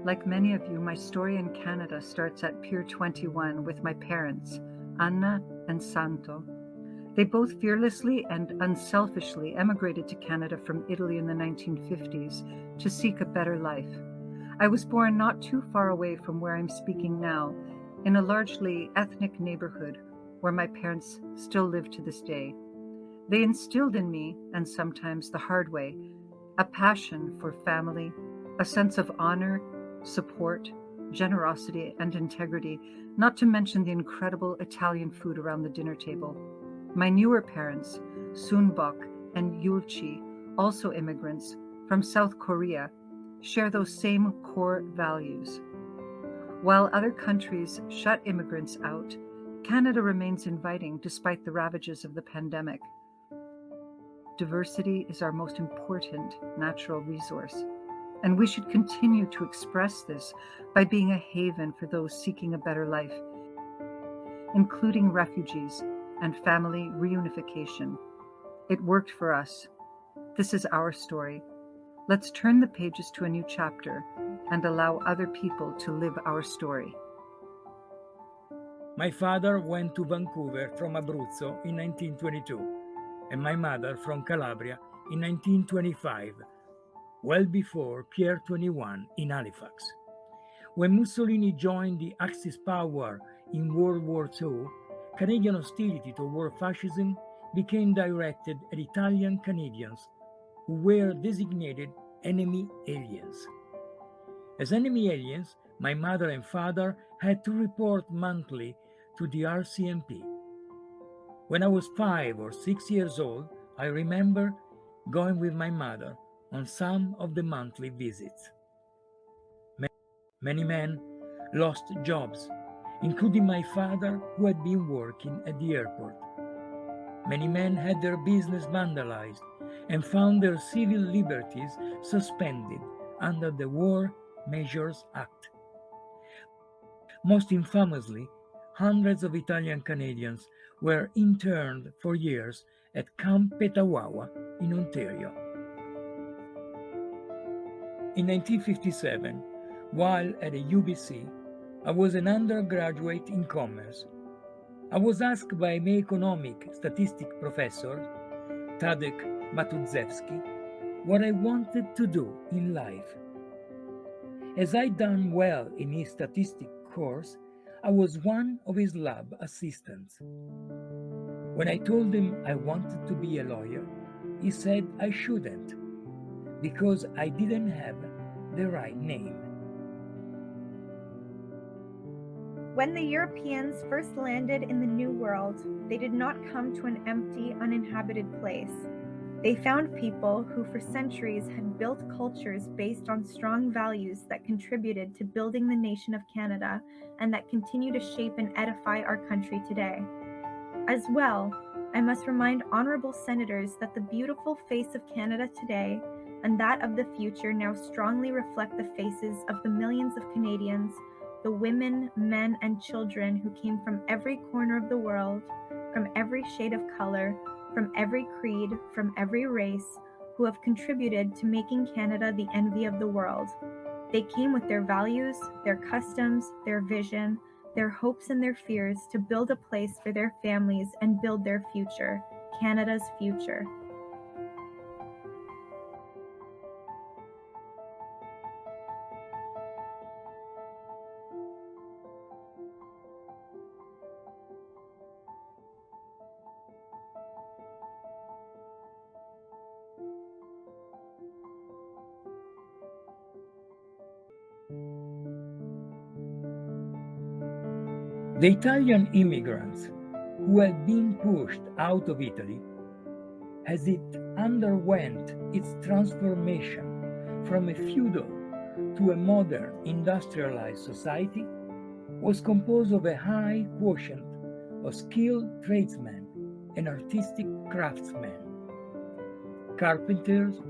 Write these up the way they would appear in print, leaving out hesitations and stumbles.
Like many of you, my story in Canada starts at Pier 21 with my parents, Anna and Santo. They both fearlessly and unselfishly emigrated to Canada from Italy in the 1950s to seek a better life. I was born not too far away from where I'm speaking now, in a largely ethnic neighborhood where my parents still live to this day. They instilled in me, and sometimes the hard way, a passion for family, a sense of honor, support, generosity, and integrity, not to mention the incredible Italian food around the dinner table. My newer parents, Sunbok and Yulchi, also immigrants from South Korea, share those same core values. While other countries shut immigrants out, Canada remains inviting despite the ravages of the pandemic. Diversity is our most important natural resource, and we should continue to express this by being a haven for those seeking a better life, including refugees and family reunification. It worked for us. This is our story. Let's turn the pages to a new chapter and allow other people to live our story. My father went to Vancouver from Abruzzo in 1922, and my mother from Calabria in 1925, well before Pier 21 in Halifax. When Mussolini joined the Axis power in World War II, Canadian hostility toward fascism became directed at Italian Canadians who were designated enemy aliens. As enemy aliens, my mother and father had to report monthly to the RCMP. When I was 5 or 6 years old, I remember going with my mother on some of the monthly visits. Many men lost jobs, including my father, who had been working at the airport. Many men had their business vandalized and found their civil liberties suspended under the War Measures Act. Most infamously, hundreds of Italian Canadians were interned for years at Camp Petawawa in Ontario. In 1957, while at a UBC, I was an undergraduate in commerce. I was asked by my economic statistics professor, Tadek Matuszewski, what I wanted to do in life. As I'd done well in his statistics course, I was one of his lab assistants. When I told him I wanted to be a lawyer, he said I shouldn't, because I didn't have the right name. When the Europeans first landed in the New World, they did not come to an empty, uninhabited place. They found people who for centuries had built cultures based on strong values that contributed to building the nation of Canada and that continue to shape and edify our country today. As well, I must remind honorable senators that the beautiful face of Canada today and that of the future now strongly reflect the faces of the millions of Canadians, the women, men, and children who came from every corner of the world, from every shade of color, from every creed, from every race, who have contributed to making Canada the envy of the world. They came with their values, their customs, their vision, their hopes and their fears to build a place for their families and build their future, Canada's future. The Italian immigrants who had been pushed out of Italy, as it underwent its transformation from a feudal to a modern industrialized society, was composed of a high quotient of skilled tradesmen and artistic craftsmen. Carpenters,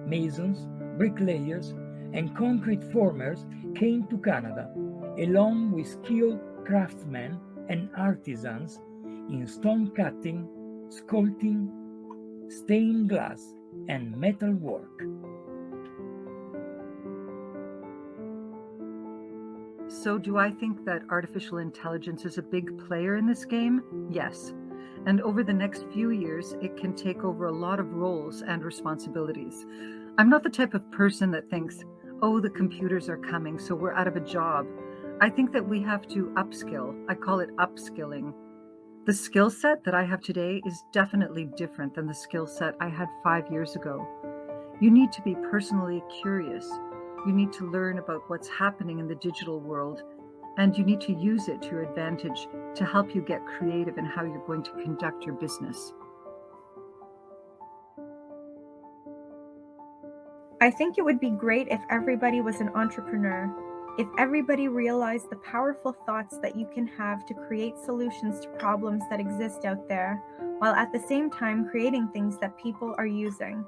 masons, bricklayers, and concrete formers came to Canada, along with skilled craftsmen and artisans in stone cutting, sculpting, stained glass, and metal work. So, do I think that artificial intelligence is a big player in this game? Yes. And over the next few years, it can take over a lot of roles and responsibilities. I'm not the type of person that thinks, oh, the computers are coming, so we're out of a job. I think that we have to upskill. I call it upskilling. The skill set that I have today is definitely different than the skill set I had 5 years ago. You need to be personally curious. You need to learn about what's happening in the digital world, and you need to use it to your advantage to help you get creative in how you're going to conduct your business. I think it would be great if everybody was an entrepreneur. If everybody realized the powerful thoughts that you can have to create solutions to problems that exist out there, while at the same time creating things that people are using.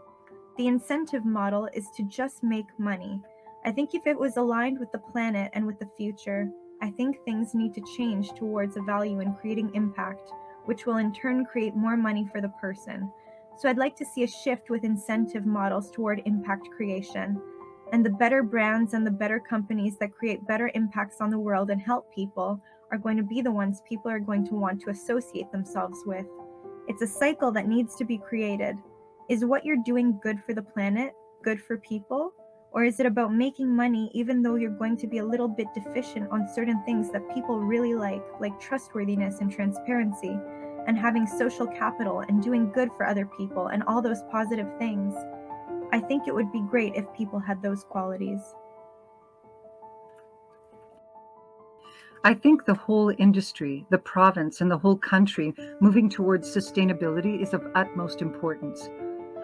The incentive model is to just make money. I think if it was aligned with the planet and with the future, I think things need to change towards a value in creating impact, which will in turn create more money for the person. So I'd like to see a shift with incentive models toward impact creation. And the better brands and the better companies that create better impacts on the world and help people are going to be the ones people are going to want to associate themselves with. It's a cycle that needs to be created. Is what you're doing good for the planet, good for people? Or is it about making money even though you're going to be a little bit deficient on certain things that people really like trustworthiness and transparency, and having social capital and doing good for other people and all those positive things? I think it would be great if people had those qualities. I think the whole industry, the province, and the whole country moving towards sustainability is of utmost importance.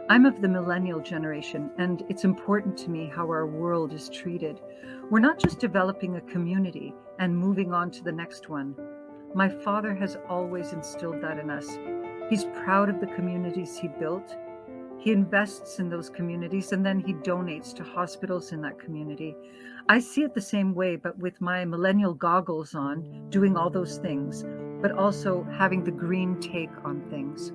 I'm of the millennial generation, and it's important to me how our world is treated. We're not just developing a community and moving on to the next one. My father has always instilled that in us. He's proud of the communities he built. He invests in those communities, and then he donates to hospitals in that community. I see it the same way, but with my millennial goggles on, doing all those things, but also having the green take on things.